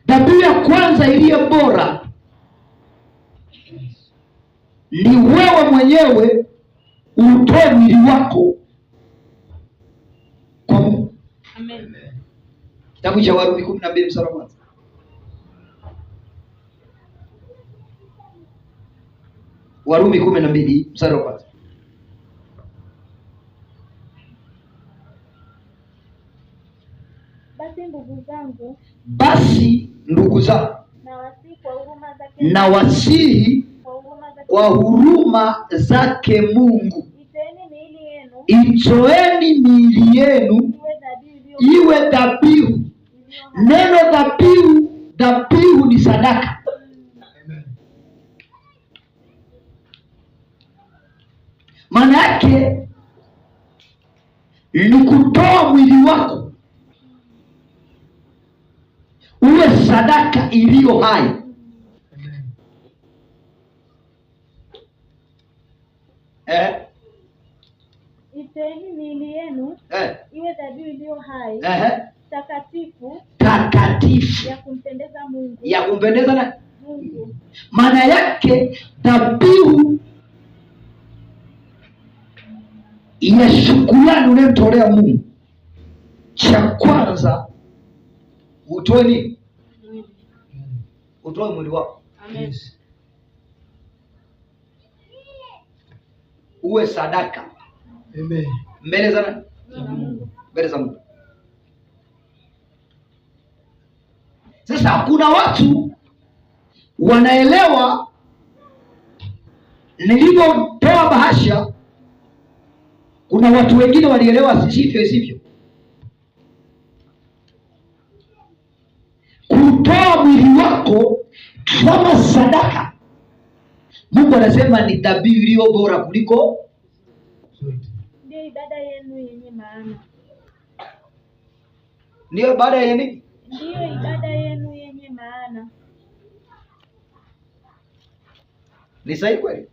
Dhabihu ya kwanza iliyo bora ni wewe mwenyewe utoe mwili wako kwa Mungu. Amen. Kitabu cha Warumi 12 mstari wa kwanza. Warumi 12 mstari wa kwanza. Basi ndugu zangu, na wasihi kwa huruma zake Mungu, itoeni miili yenu iwe dhabihu. Neno dhabihu ni sadaka. Maana yake ni kutoa mwili wako uwe sadaka iliyo hai. Itoeni miili yenu iwe dhabihu iliyo hai, takatifu ya kumpendeza na Mungu. Maana yake dhabihu ya shukrani unayemtolea Mungu, cha kwanza utoe nini? Utoe mwili wako. Amen. Uwe sadaka. Amen. Mbele za nani? Mbele za Mungu. Sasa kuna watu wanaelewa nilivyotoa bahasha, kuna watu wengine walielewa sivyo. Kutoa mwili wako kama sadaka, Mungu anasema ni dhabihu iliyo bora kuliko. Ndio ibada yenu yenye maana. Ndio ibada yenu. Ndio ibada yenu yenye maana. Ni sahihi kweli?